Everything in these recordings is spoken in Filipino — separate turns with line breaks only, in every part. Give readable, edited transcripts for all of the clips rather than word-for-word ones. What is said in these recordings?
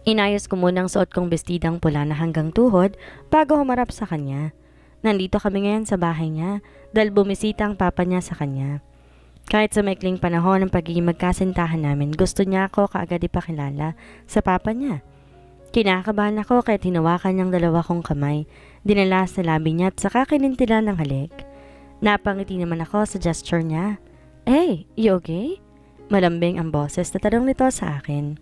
Inayos ko munang suot kong bestidang pula na hanggang tuhod bago humarap sa kanya. Nandito kami ngayon sa bahay niya dahil bumisita ang papa niya sa kanya. Kahit sa maikling panahon ng pagiging magkasintahan namin, gusto niya ako kaagad ipakilala sa papa niya. Kinakabahan ako kaya hinawakan niyang dalawa kong kamay, dinala sa labi niya at saka kinintilan ng halik. Napangiti naman ako sa gesture niya. Hey, you okay? Malambing ang boses na tanong nito sa akin.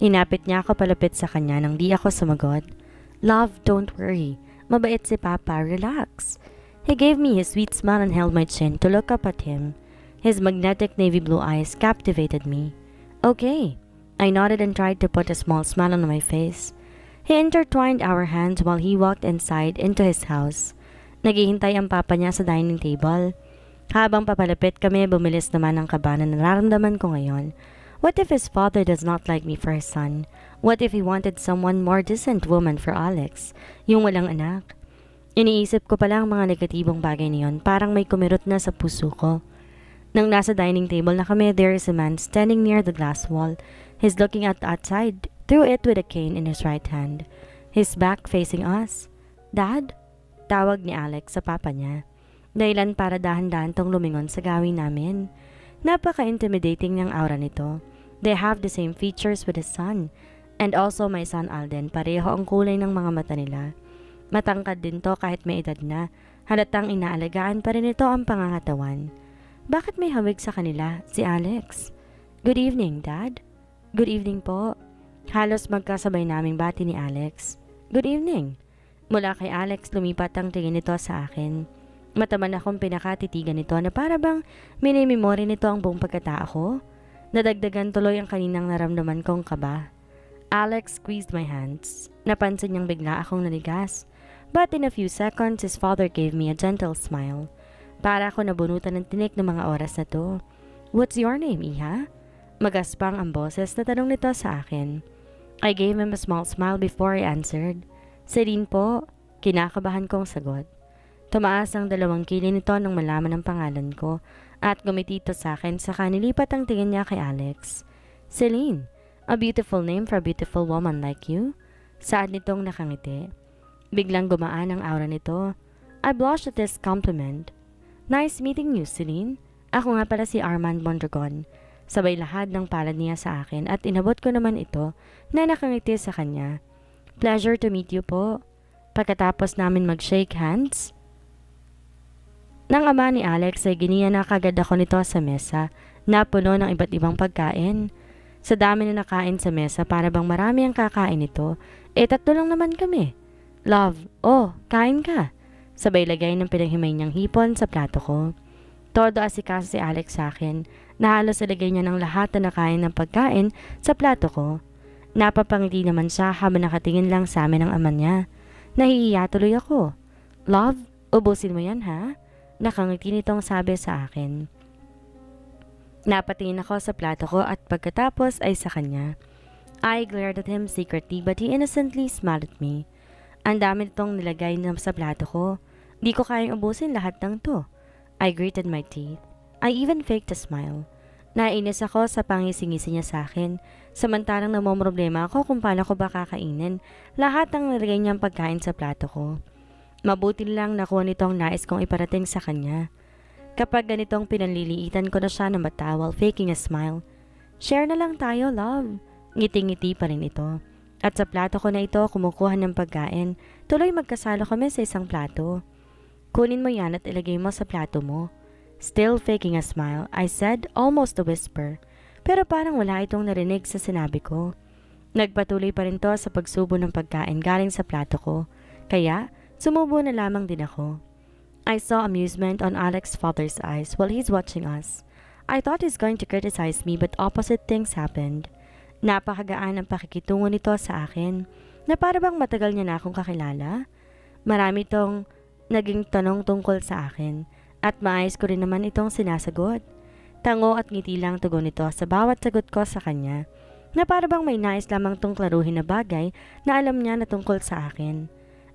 Inapit niya ako palapit sa kanya nang di ako sumagot. Love, don't worry. Mabait si Papa, relax. He gave me his sweet smile and held my chin to look up at him. His magnetic navy blue eyes captivated me. Okay. I nodded and tried to put a small smile on my face. He intertwined our hands while he walked inside into his house. Naghihintay ang papa niya sa dining table. Habang papalapit kami, bumilis naman ang kaba na nararamdaman ko ngayon. What if his father does not like me for his son? What if he wanted someone more decent woman for Alex? Yung walang anak? Iniisip ko pala ang mga negatibong bagay niyon, parang may kumirot na sa puso ko. Nang nasa dining table na kami, there is a man standing near the glass wall. He's looking at outside, through it with a cane in his right hand. His back facing us. Dad? Tawag ni Alex sa papa niya. Dahilan para dahan-dahan tong lumingon sa gawin namin. Napaka-intimidating niyang aura nito. They have the same features with his son. And also my son Alden, pareho ang kulay ng mga mata nila. Matangkad din to kahit may edad na. Halatang inaalagaan pa rin ito ang pangangatawan. Bakit may hawig sa kanila, si Alex? Good evening, Dad. Good evening po. Halos magkasabay naming bati ni Alex. Good evening. Mula kay Alex, lumipat ang tingin nito sa akin. Mataman akong pinakatitigan nito na para bang minimemori nito ang buong pagkatao ko. Nadagdagan tuloy ang kaninang naramdaman kong kaba. Alex squeezed my hands. Napansin niyang bigla akong nanigas. But in a few seconds, his father gave me a gentle smile. Para ako nabunutan ng tinik ng mga oras na to. What's your name, Iha? Magaspang ang boses na tanong nito sa akin. I gave him a small smile before I answered. Celine po, kinakabahan kong sagot. Tumaas ang 2 kilo nito nang malaman ang pangalan ko at gumitito sa akin saka nilipat ang tingin niya kay Alex. Celine, a beautiful name for a beautiful woman like you. Saan nitong nakangiti? Biglang gumaan ang aura nito. I blushed at this compliment. Nice meeting you, Celine. Ako nga pala si Armand Mondragon. Sabay lahad ng palad niya sa akin at inabot ko naman ito na nakangiti sa kanya. Pleasure to meet you po. Pagkatapos namin mag-shake hands, nang ama ni Alex ay giniya na kagad ako nito sa mesa na puno ng iba't ibang pagkain. Sa dami na nakain sa mesa para bang marami ang kakain nito, 3 lang naman kami. Love, oh, kain ka. Sabay lagay ng pinaghimay niyang hipon sa plato ko. Todo asikaso si Alex sa akin, na halos ilagay niya ng lahat na nakain ng pagkain sa plato ko. Napapangiti naman siya habang nakatingin lang sa amin ang ama niya. Nahihiya tuloy ako. Love, ubusin mo yan ha? Nakangiti nitong sabi sa akin. Napatingin ako sa plato ko at pagkatapos ay sa kanya. I glared at him secretly but he innocently smiled at me. Ang dami nitong nilagay na sa plato ko. Di ko kayang ubusin lahat ng to. I gritted my teeth. I even faked a smile. Nainis ako sa pangisingisi niya sa akin, samantalang namomroblema ako kung paano ko ba kakainin lahat ng nilagay niyang pagkain sa plato ko. Mabuti lang nakuha nitong nais kong iparating sa kanya. Kapag ganitong pinanliliitan ko na siya ng mata while faking a smile. Share na lang tayo, love. Ngiti-ngiti pa rin ito. At sa plato ko na ito kumukuha ng pagkain, tuloy magkasalo kami sa isang plato. Kunin mo yan at ilagay mo sa plato mo. Still faking a smile, I said, almost a whisper. Pero parang wala itong narinig sa sinabi ko. Nagpatuloy pa rin to sa pagsubo ng pagkain galing sa plato ko. Kaya, sumubo na lamang din ako. I saw amusement on Alex's father's eyes while he's watching us. I thought he's going to criticize me but opposite things happened. Napakagaan ang pakikitungo nito sa akin na para bang matagal niya na akong kakilala. Marami tong naging tanong tungkol sa akin at maayos ko rin naman itong sinasagot. Tango at ngiti lang tugon nito sa bawat sagot ko sa kanya na para bang may nais lamang tong klaruhin na bagay na alam niya na tungkol sa akin.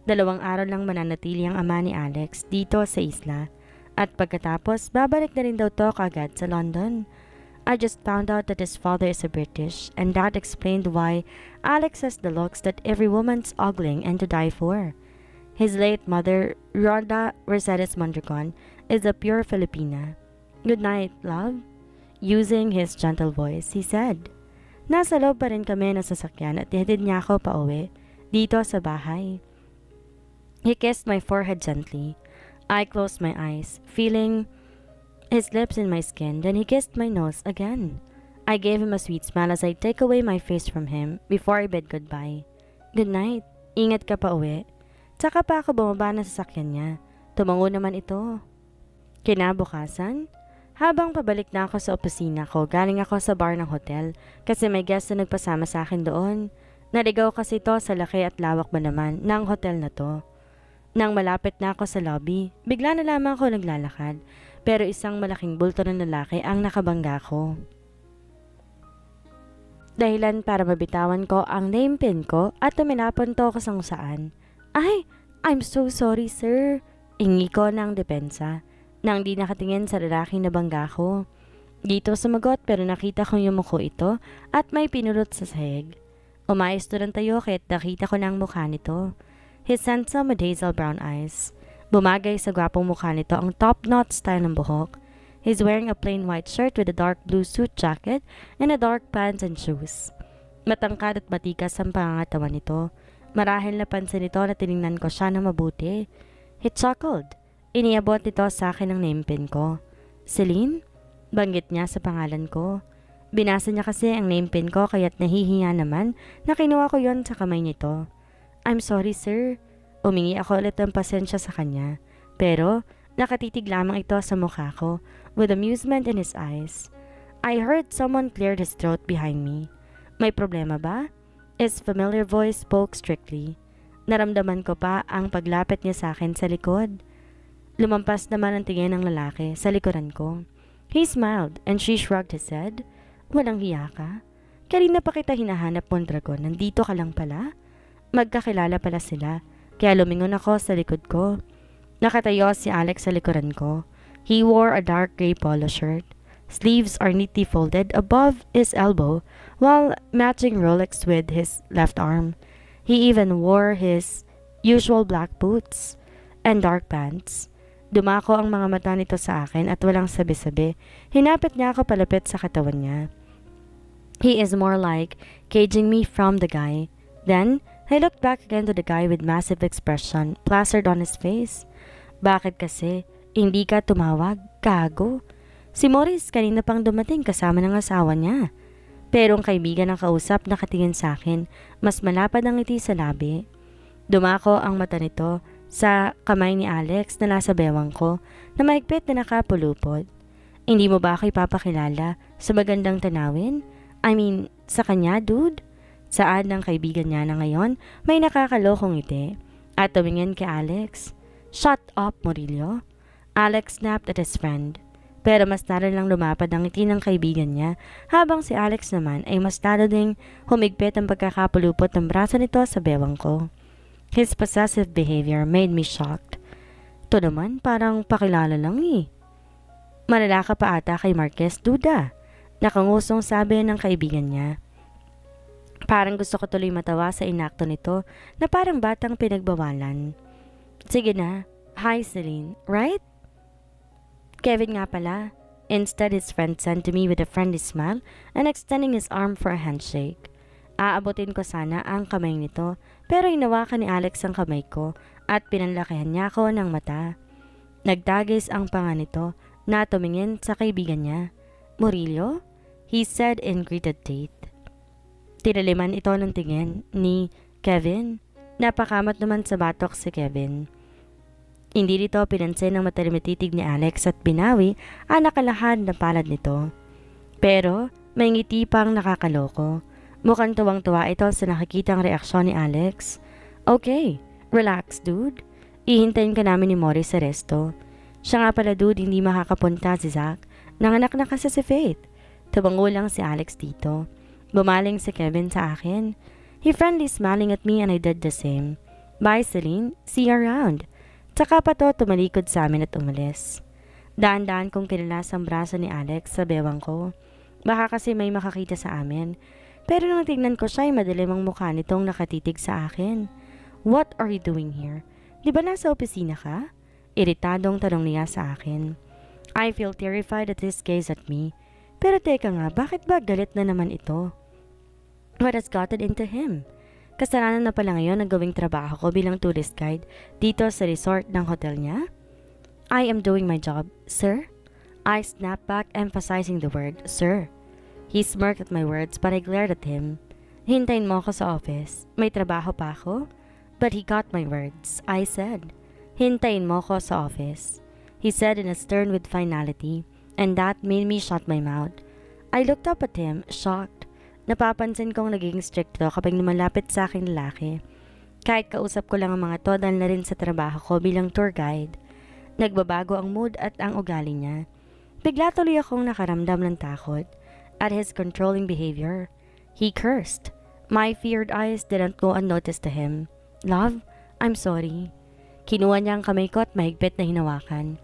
2 araw lang mananatili ang ama ni Alex dito sa isla at pagkatapos babalik na rin daw to kaagad sa London. I just found out that his father is a British, and that explained why Alex has the looks that every woman's ogling and to die for. His late mother, Rhoda Mercedes Mondragon, is a pure Filipina. Good night, love. Using his gentle voice, he said. Nasa loob pa rin kami ng sasakyan at ihatid niya ako pauwi, dito sa bahay. He kissed my forehead gently. I closed my eyes, feeling his lips in my skin, then he kissed my nose again. I gave him a sweet smile as I take away my face from him before I bid goodbye. Good night. Ingat ka pa uwi. Tsaka pa ako bumaba ng sasakyan niya. Tumango naman ito. Kinabukasan, habang pabalik na ako sa opisina ko, galing ako sa bar ng hotel kasi may guest na nagpasama sa akin doon. Naligaw kasi ito sa laki at lawak ba naman ng hotel na to. Nang malapit na ako sa lobby, bigla na lamang ako naglalakad, pero isang malaking bulto ng lalaki ang nakabangga ko. Dahilan para mabitawan ko ang name pin ko at tuminapon to ko kung saan. Ay, I'm so sorry sir. Ingi ko ng depensa nang di nakatingin sa lalaking nabangga ko. Dito sumagot pero nakita kong yumuko ito at may pinulot sa sahig. Umayos doon tayo kahit nakita ko na ang mukha nito. His handsome with hazel brown eyes. Bumagay sa gwapong mukha nito ang top-knot style ng buhok. He's wearing a plain white shirt with a dark blue suit jacket and a dark pants and shoes. Matangkad at matikas ang pangangatawan nito. Marahil napansin nito na tiningnan ko siya na mabuti. He chuckled. Iniabot nito sa akin ang name pin ko. Celine? Banggit niya sa pangalan ko. Binasa niya kasi ang name pin ko kaya't nahihiya naman na kinuha ko yon sa kamay nito. I'm sorry sir. Umingi ako ulit ng pasensya sa kanya. Pero nakatitig lamang ito sa mukha ko with amusement in his eyes. I heard someone cleared his throat behind me. May problema ba? His familiar voice spoke strictly. Naramdaman ko pa ang paglapit niya sa akin sa likod. Lumampas naman ang tingin ng lalaki sa likuran ko. He smiled and she shrugged his head. Walang hiya ka? Kanina pa kita hinahanap, Mondragon. Nandito ka lang pala? Magkakilala pala sila. Kaya lumingon ako sa likod ko. Nakatayo si Alex sa likuran ko. He wore a dark gray polo shirt. Sleeves are neatly folded above his elbow while matching Rolex with his left arm. He even wore his usual black boots and dark pants. Dumako ang mga mata nito sa akin at walang sabi-sabi. Hinapit niya ako palapit sa katawan niya. He is more like caging me from the guy. Then, I looked back again to the guy with massive expression plastered on his face. Bakit kasi hindi ka tumawag? Gago. Si Morris kanina pang dumating kasama ng asawa niya. Pero ang kaibigan ng kausap nakatingin sa akin, mas malapad ang ngiti sa labi. Dumako ang mata nito sa kamay ni Alex na nasa bewang ko na mahigpit na nakapulupot. Hindi mo ba ako ipapakilala sa magandang tanawin? I mean, sa kanya, dude? Saan ng kaibigan niya na ngayon may nakakalokong ngiti at tumingin kay Alex. Shut up, Murillo. Alex snapped at his friend. Pero mas lalo lang lumapad ang ngiti ng kaibigan niya habang si Alex naman ay mas lalo ding humigpit ang pagkakapulupot ng braso nito sa bewang ko. His possessive behavior made me shocked. Ito naman parang pakilala lang eh. Malala ka pa ata kay Marquez, duda. Nakangusong sabi ng kaibigan niya. Parang gusto ko tuloy matawa sa inakto nito na parang batang pinagbawalan. Sige na. Hi, Celine. Right? Kevin nga pala. Instead, his friend sent to me with a friendly smile and extending his arm for a handshake. Aabutin ko sana ang kamay nito pero hinawakan ni Alex ang kamay ko at pinanlakihan niya ako ng mata. Nagtagis ang panga nito na tumingin sa kaibigan niya. Murillo? He said in greeted date. Tinaliman ito ng tingin ni Kevin. Napakamat naman sa batok si Kevin. Hindi dito pinansin ng matalimititig ni Alex at binawi ang nakalahad na palad nito. Pero may ngiti pang nakakaloko. Mukhang tuwang-tuwa ito sa nakikitang reaksyon ni Alex. Okay, relax dude. Ihintayin ka namin ni Morris sa resto. Siya nga pala dude, hindi makakapunta si Zach. Nanganak na kasi si Faith. Tumango lang si Alex dito. Bumaling si Kevin sa akin. He friendly smiling at me and I did the same. Bye Celine, see you around. Tsaka pa to tumalikod sa amin at umalis. Daan-daan kong kinilas ang braso ni Alex sa bewang ko. Baka kasi may makakita sa amin. Pero nung tingnan ko siya ay madilim ang mukha nitong nakatitig sa akin. What are you doing here? Di ba nasa opisina ka? Iritadong tanong niya sa akin. I feel terrified at his gaze at me. Pero teka nga, bakit ba galit na naman ito? What has gotten into him? Kasalanan na pala ngayon ang gawing trabaho ko bilang tourist guide dito sa resort ng hotel niya? I am doing my job, sir. I snapped back, emphasizing the word, sir. He smirked at my words but I glared at him. Hintayin mo ako sa office. May trabaho pa ako? But he got my words. I said, hintayin mo ako sa office. He said in a stern with finality, and that made me shut my mouth. I looked up at him, shocked. Napapansin kong naging strict to kapag lumalapit sa aking lalaki. Kahit kausap ko lang ang mga to dahil na rin sa trabaho ko bilang tour guide. Nagbabago ang mood at ang ugali niya. Bigla tuloy akong nakaramdam ng takot at his controlling behavior. He cursed. My feared eyes didn't go unnoticed to him. Love, I'm sorry. Kinuha niya ang kamay ko at mahigpit na hinawakan.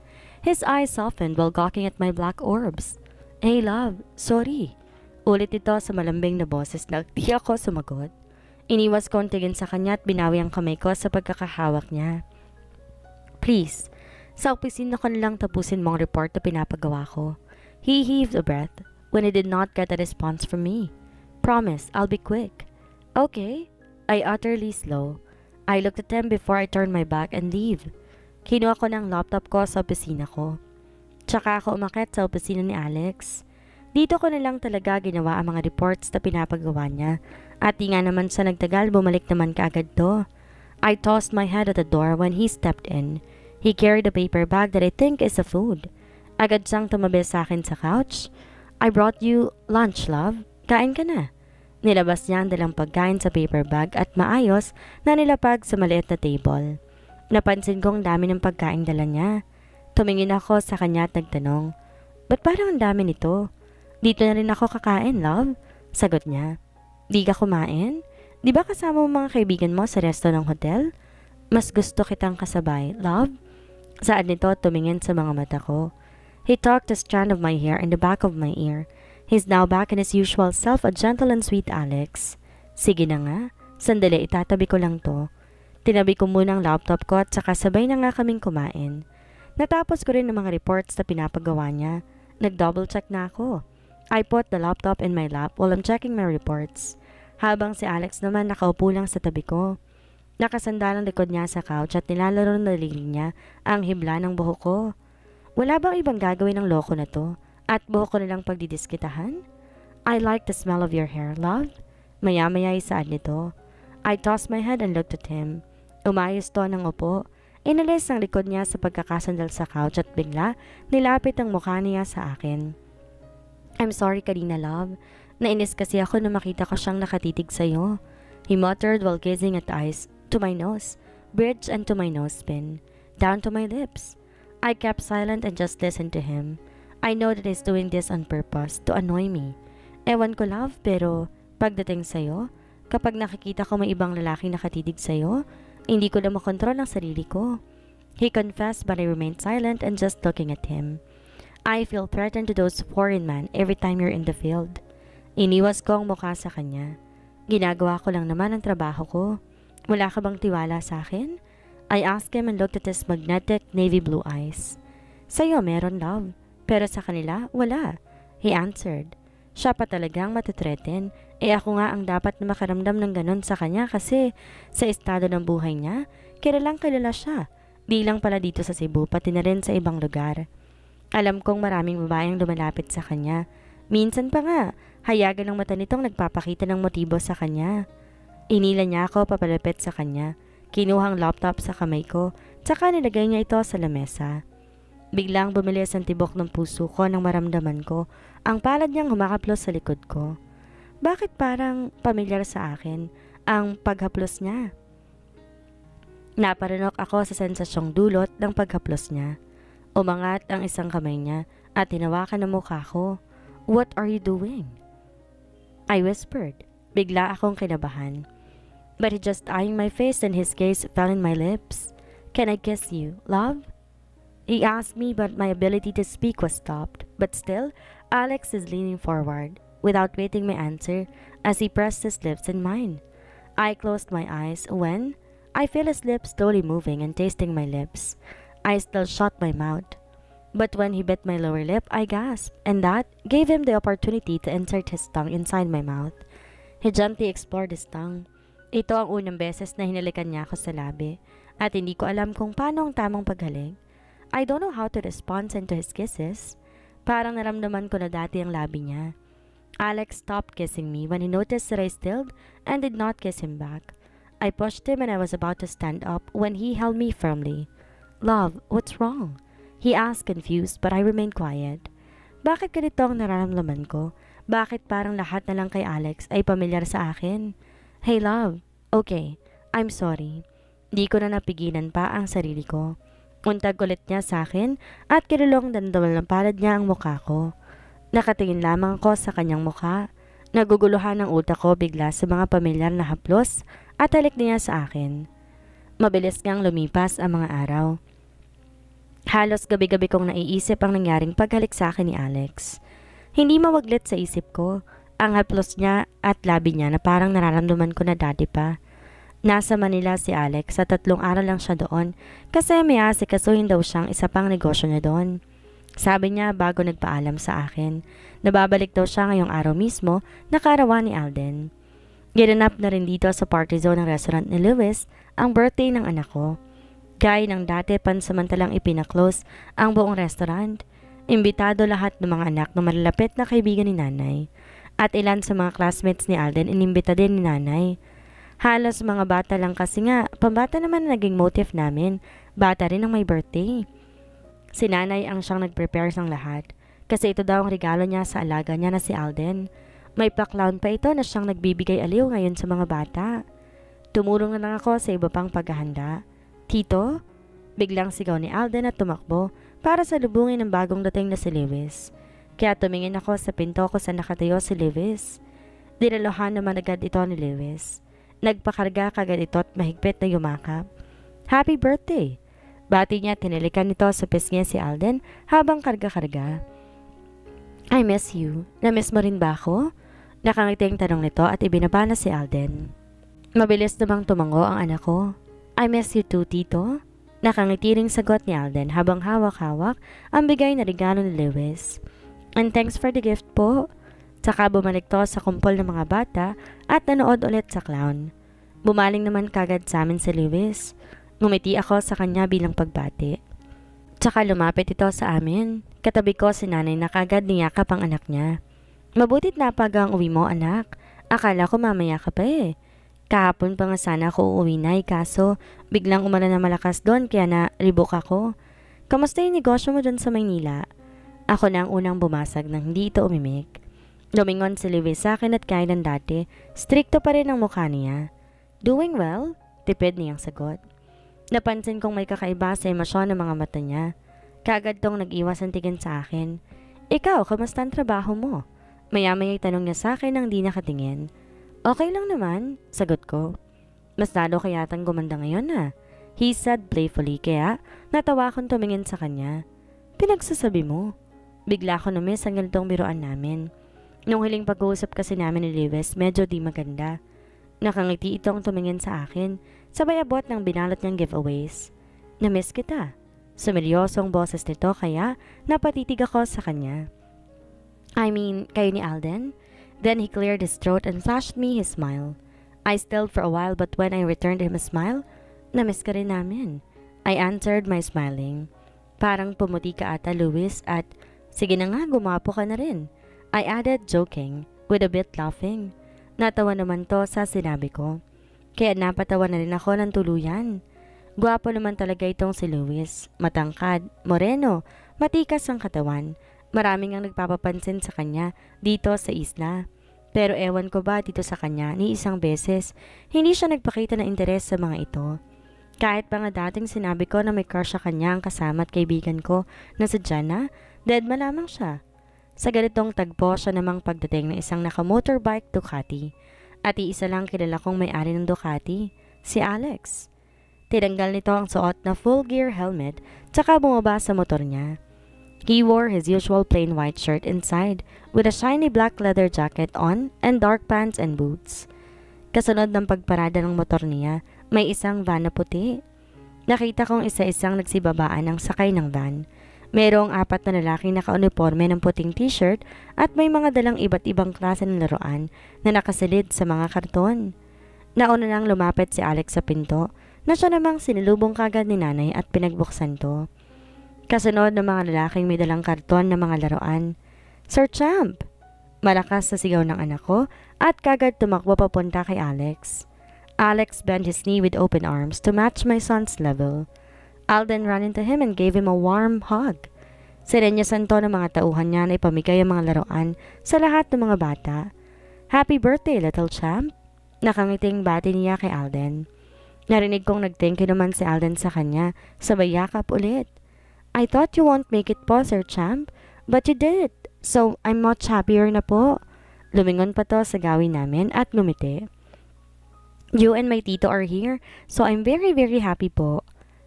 His eyes softened while gawking at my black orbs. Hey love, sorry. Ulit ito sa malambing na boses na di ako sumagot. Iniwas ko ang tingin sa kanya at binawi ang kamay ko sa pagkakahawak niya. Please, sa opisina ko nilang tapusin mong report na pinapagawa ko. He heaved a breath when he did not get a response from me. Promise, I'll be quick. Okay. I utterly slow. I looked at him before I turned my back and leave. Kinuha ko ng laptop ko sa opisina ko. Tsaka ako umakyat sa opisina ni Alex. Dito ko na lang talaga ginawa ang mga reports na pinapagawa niya. At di nga naman sa nagtagal, bumalik naman kaagad to. I tossed my head at the door when he stepped in. He carried a paper bag that I think is a food. Agad siyang tumabi sa akin sa couch. I brought you lunch, love. Kain ka na. Nilabas niya ang dalang pagkain sa paper bag at maayos na nilapag sa maliit na table. Napansin kong dami ng pagkain dala niya. Tumingin ako sa kanya at nagtanong, ba't parang ang dami nito? Dito na rin ako kakain, love. Sagot niya. Di ka kumain? Di ba kasama mo mga kaibigan mo sa resto ng hotel? Mas gusto kitang kasabay, love. Saan nito tumingin sa mga mata ko? He tucked a strand of my hair in the back of my ear. He's now back in his usual self, a gentle and sweet Alex. Sige na nga. Sandali, itatabi ko lang to. Tinabi ko muna ang laptop ko at saka sabay na nga kaming kumain. Natapos ko rin ang mga reports na pinapagawa niya. Nag-double check na ako. I put the laptop in my lap while I'm checking my reports. Habang si Alex naman nakaupo lang sa tabi ko. Nakasandal ang likod niya sa couch at nilalaro na liling niya ang hibla ng buhok ko. Wala bang ibang gagawin ng loko na to? At buhok ko nilang pagdidiskitahan? I like the smell of your hair, love. Maya-maya isaad nito. I tossed my head and looked at him. Umayos to ng upo. Inalis ang likod niya sa pagkakasandal sa couch at bigla nilapit ang mukha niya sa akin. I'm sorry Karina, love. Nainis kasi ako na makita ko siyang nakatitig sa'yo. He muttered while gazing at eyes to my nose, bridge and to my nose pin, down to my lips. I kept silent and just listened to him. I know that he's doing this on purpose to annoy me. Ewan ko love, pero pagdating sa'yo, kapag nakikita ko may ibang lalaki nakatitig sa'yo, hindi ko na makontrol ang sarili ko. He confessed but I remained silent and just looking at him. I feel threatened to those foreign men every time you're in the field. Iniwas ko ang mukha sa kanya. Ginagawa ko lang naman ang trabaho ko. Wala ka bang tiwala sa akin? I asked him and looked at his magnetic navy blue eyes. Sa'yo meron love, pero sa kanila wala. He answered. Siya pa talagang matitreten, ako nga ang dapat na makaramdam ng ganon sa kanya kasi sa estado ng buhay niya, kilalang kilala siya. Di lang pala dito sa Cebu, pati na rin sa ibang lugar. Alam kong maraming babaeng lumalapit sa kanya. Minsan pa nga, hayagan ng mata nitong nagpapakita ng motibo sa kanya. Inila niya ako papalapit sa kanya. Kinuhang laptop sa kamay ko, tsaka nilagay niya ito sa lamesa. Biglang bumilis ang tibok ng puso ko nang maramdaman ko ang palad niyang humakaplos sa likod ko. Bakit parang pamilyar sa akin ang paghaplos niya? Naparanok ako sa sensasyong dulot ng paghaplos niya. Umangat ang isang kamay niya at hinawakan ang mukha ko. What are you doing? I whispered. Bigla akong kinabahan. But he just eyeing my face and his gaze fell in my lips. Can I kiss you, love? He asked me but my ability to speak was stopped. But still, Alex is leaning forward, without waiting my answer, as he pressed his lips in mine. I closed my eyes when I feel his lips slowly moving and tasting my lips. I still shut my mouth. But when he bit my lower lip, I gasped, and that gave him the opportunity to insert his tongue inside my mouth. He gently explored his tongue. Ito ang unang beses na hinalikan niya ako sa labi, at hindi ko alam kung paano ang tamang paghalik. I don't know how to respond to his kisses. Parang naramdaman ko na dati ang labi niya. Alex stopped kissing me when he noticed that I stilled and did not kiss him back. I pushed him and I was about to stand up when he held me firmly. "Love, what's wrong?" He asked, confused, but I remained quiet. Bakit ganito ang nararamdaman ko? Bakit parang lahat na lang kay Alex ay pamilyar sa akin? Hey love, okay, I'm sorry. Di ko na napigilan pa ang sarili ko. Untag ulit niya sa akin at kinulong dandawal ng palad niya ang mukha ko. Nakatingin lamang ako sa kanyang mukha. Naguguluhan ang utak ko bigla sa mga pamilyar na haplos at halik niya sa akin. Mabilis ngang lumipas ang mga araw. Halos gabi-gabi kong naiisip ang nangyaring paghalik sa akin ni Alex. Hindi mawaglit sa isip ko ang haplos niya at labi niya na parang nararamdaman ko na dati pa. Nasa Manila si Alex sa 3 araw lang siya doon kasi may asikasuhin daw siyang isa pang negosyo niya doon. Sabi niya bago nagpaalam sa akin, nababalik daw siya ngayong araw mismo na kaarawan ni Alden. Ginanap na rin dito sa party zone ng restaurant ni Lewis ang birthday ng anak ko. Gaya ng dati pansamantalang ipinaklose ang buong restaurant. Imbitado lahat ng mga anak na malalapit na kaibigan ni nanay. At ilan sa mga classmates ni Alden inimbita din ni nanay. Halos mga bata lang kasi nga, pambata naman na naging motive namin. Bata rin ang may birthday. Si nanay ang siyang nag-prepare ng lahat. Kasi ito daw ang regalo niya sa alaga niya na si Alden. May pa-clown pa ito na siyang nagbibigay aliw ngayon sa mga bata. Tumulong na lang ako sa iba pang paghahanda. Tito? Biglang sigaw ni Alden at tumakbo para salubungin ang bagong dating na si Lewis. Kaya tumingin ako sa pinto ko sa nakatayo si Lewis. Dinalohan naman agad ito ni Lewis. Nagpakarga kagad ito at mahigpit na yumakap. Happy birthday! Bati niya tinilikan nito sa pisngi si Alden habang karga-karga. I miss you. Na-miss mo rin ba ako? Nakangiting tanong nito at ibinaba na si Alden. Mabilis namang tumango ang anak ko. I miss you too, Tito. Nakangiti ring sagot ni Alden habang hawak-hawak ang bigay na regalo ni Lewis. And thanks for the gift po. Saka bumalik to sa kumpol ng mga bata at nanood ulit sa clown. Bumaling naman kagad sa amin si Lewis. Ngumiti ako sa kanya bilang pagbati. Tsaka lumapit ito sa amin. Katabi ko si nanay na kagad niyakap ang anak niya. Mabutit na pagang uwi mo, anak. Akala ko mamaya ka pa eh. Kahapon pa nga sana ako uuwi na kaso biglang umulan na malakas doon kaya na-rebook ako. Kamusta yung negosyo mo doon sa Maynila? Ako na ang unang bumasag nang hindi ito umimik. Lumingon si Lewis sa akin at kaya ng dati, strikto pa rin ang mukha niya. Doing well? Tipid niyang sagot. Napansin kong may kakaiba sa emosyon ng mga mata niya. Kaagad tong nag-iwas ang tingin sa akin. Ikaw, kamusta ang trabaho mo? Maya-maya'y tanong niya sa akin nang di nakatingin. Okay lang naman, sagot ko. Mas lalo kayatang gumanda ngayon na. He said playfully kaya natawa akong tumingin sa kanya. Pinagsasabi mo? Bigla ko na-miss ang ganitong biruan namin. Nung huling pag-uusap kasi namin ni Lewis, medyo di maganda. Nakangiti itong tumingin sa akin, sabay abot ng binalot niyang giveaways. Na-miss kita. Sumiryosong boses nito kaya napatitig ako sa kanya. I mean, kayo ni Alden? Then he cleared his throat and flashed me his smile. I stilled for a while but when I returned him a smile, na-miss ka rin namin. I answered my smiling. Parang pumuti ka ata, Lewis, at sige na nga, gumapo ka na rin. I added, joking, with a bit laughing. Natawa naman to sa sinabi ko. Kaya napatawa na rin ako ng tuluyan. Gwapo naman talaga itong si Lewis. Matangkad, moreno, matikas ang katawan. Maraming ang nagpapapansin sa kanya dito sa isla. Pero ewan ko ba dito sa kanya ni isang beses, hindi siya nagpakita ng interes sa mga ito. Kahit pa nga dating sinabi ko na may crush sa kanya ang kasama at kaibigan ko na si Jana, deadma lamang siya. Sa ganitong tagpo siya namang pagdating ng isang naka-motorbike Ducati. At iisa lang kilala kong may-ari ng Ducati, si Alex. Tinanggal nito ang suot na full gear helmet tsaka bumaba sa motor niya. He wore his usual plain white shirt inside, with a shiny black leather jacket on and dark pants and boots. Kasunod ng pagparada ng motor niya, may isang van na puti. Nakita kong isa-isang nagsibabaan ang sakay ng van. Merong 4 na lalaking naka-uniforme ng puting t-shirt at may mga dalang iba't ibang klase ng laruan na nakasilid sa mga karton. Nauna nang lumapit si Alex sa pinto na siya namang sinilubong kagad ni nanay at pinagbuksan to. Kasunod ng mga lalaking may dalang karton na mga laruan. "Sir Champ!" Malakas na sigaw ng anak ko at kagad tumakbo papunta kay Alex. Alex bent his knee with open arms to match my son's level. Alden ran into him and gave him a warm hug. Sirenyasan to ng mga tauhan niya na ipamigay ang mga laruan sa lahat ng mga bata. "Happy birthday, little champ!" Nakangiting bati niya kay Alden. Narinig kong nag-thank you naman si Alden sa kanya, sabay yakap ulit. "I thought you won't make it po, Sir Champ, but you did, so I'm much happier na po." Lumingon pa to sa gawin namin at ngumiti. "You and my tito are here, so I'm very happy po."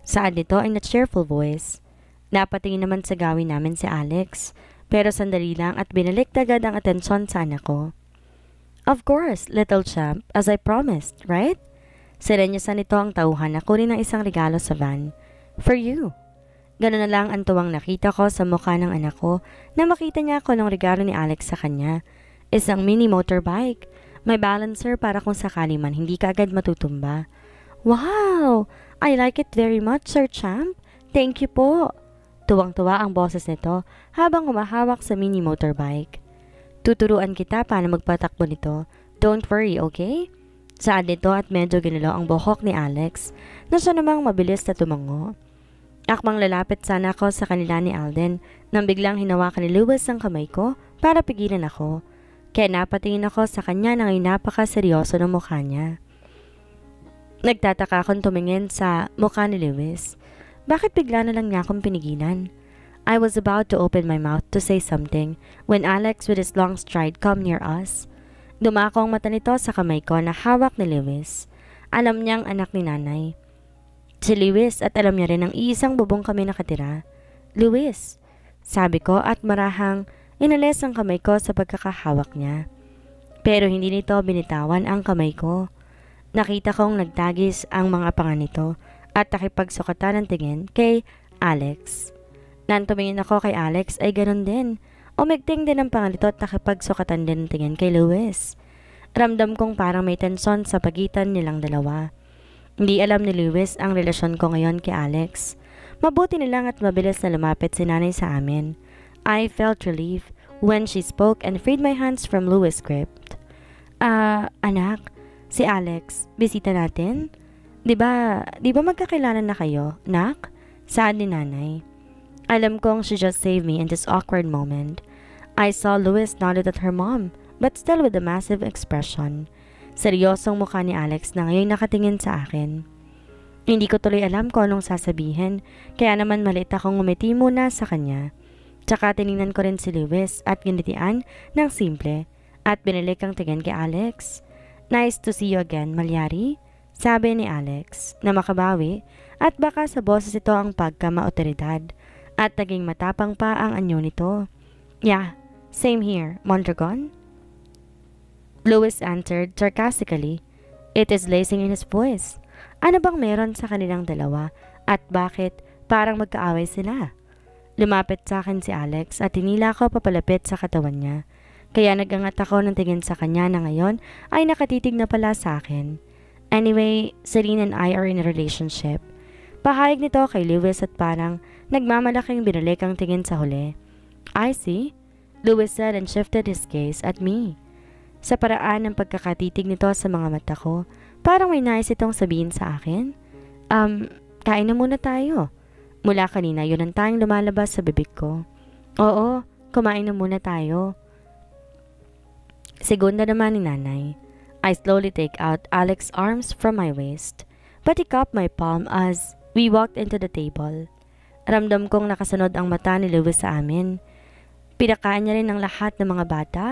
Saad nito in a cheerful voice. Napatingin naman sa gawin namin si Alex, pero sandali lang at binalik agad ang atensyon sa anak ko. "Of course, little champ, as I promised, right?" Sirenyasan nito ang tauhan na kunin ng isang regalo sa van. "For you." Gano'n na lang ang tuwang nakita ko sa mukha ng anak ko na makita niya ako ng regalo ni Alex sa kanya. Isang mini motorbike. May balancer para kung sakali man hindi ka agad matutumba. "Wow! I like it very much, Sir Champ. Thank you po." Tuwang-tuwa ang boses nito habang humahawak sa mini motorbike. "Tuturuan kita paano magpatakbo nito. Don't worry, okay?" Saad nito at medyo ginalaw ang buhok ni Alex na siya namang mabilis na tumango. Akmang lalapit sana ako sa kanila ni Alden nang biglang hinawakan ni Lewis ang kamay ko para pigilan ako. Kaya napatingin ako sa kanya nang napakaseryoso ng mukha niya. Nagtataka akong tumingin sa mukha ni Lewis. Bakit bigla na lang niya akong pinigilan? I was about to open my mouth to say something when Alex with his long stride come near us. Dumako ang mata nito sa kamay ko na hawak ni Lewis. Alam niyang anak ni nanay. Si Lewis at alam niya rin ang iisang bubong kami nakatira. "Lewis," sabi ko at marahang inalis ang kamay ko sa pagkakahawak niya. Pero hindi nito binitawan ang kamay ko. Nakita kong nagtagis ang mga panga nito at nakipagsukatan ng tingin kay Alex. Nang tumingin ako kay Alex ay ganun din. Umigting din ang panga nito at nakipagsukatan din ng tingin kay Lewis. Ramdam kong parang may tensyon sa pagitan nilang dalawa. Hindi alam ni Lewis ang relasyon ko ngayon kay Alex. Mabuti nilang at mabilis na lumapit si nanay sa amin. I felt relief when she spoke and freed my hands from Lewis' grip. Anak, si Alex, bisita natin? Di ba magkakilala na kayo, nak?" Saad ni nanay. Alam kong she just saved me in this awkward moment. I saw Lewis nodded at her mom, but still with a massive expression. Seryosong mukha ni Alex na ngayon nakatingin sa akin. Hindi ko tuloy alam kung anong sasabihin, kaya naman maliit akong ngumiti muna sa kanya. Tsaka tiningnan ko rin si Lewis at ginitian ng simple at binalik ang tingin kay Alex. "Nice to see you again, Malyari," sabi ni Alex na makabawi at baka sa boses ito ang pagkama-otoridad at naging matapang pa ang anyo nito. "Yeah, same here, Mondragon." Lewis answered sarcastically. It is lazing in his voice. Ano bang meron sa kanilang dalawa at bakit parang magkaaway sila? Lumapit sa akin si Alex at tinila ko papalapit sa katawan niya. Kaya nagangat ako ng tingin sa kanya na ngayon ay nakatitig na pala sa akin. Anyway, Celine and I are in a relationship. Pahayag nito kay Lewis at parang nagmamalaking binalik ang tingin sa huli. "I see," Lewis said and shifted his gaze at me. Sa paraan ng pagkakatitig nito sa mga mata ko, parang may nais itong sabihin sa akin. Kain na muna tayo." Mula kanina yun ang tayong lumalabas sa bibig ko. "Oo, kumain na muna tayo." Segunda naman ni nanay. I slowly take out Alex's arms from my waist, but he cupped my palm as we walked into the table. Ramdam kong nakasunod ang mata ni Lewis sa amin. Pinakain niya rin ang lahat ng mga bata.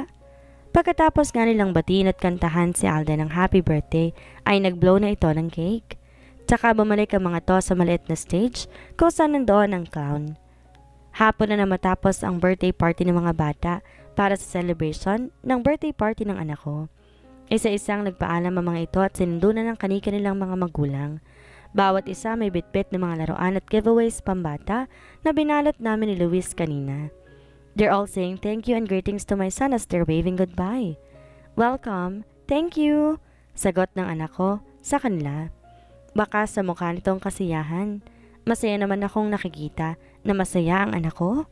Pagkatapos nga nilang batiin at kantahan si Alden ng happy birthday, ay nag-blow na ito ng cake. Tsaka bumalik ang mga to sa maliit na stage kung saan nandoon ang clown. Hapon na matapos ang birthday party ng mga bata para sa celebration ng birthday party ng anak ko. Isa-isang nagpaalam ang mga ito at sinundunan ng kani-kanilang mga magulang. Bawat isa may bitbit ng mga laruan at giveaways pambata na binalot namin ni Luis kanina. They're all saying thank you and greetings to my son as they're waving goodbye. Welcome, thank you, sagot ng anak ko sa kanila. Baka sa mukha nitong kasiyahan. Masaya naman akong nakikita na masaya ang anak ko.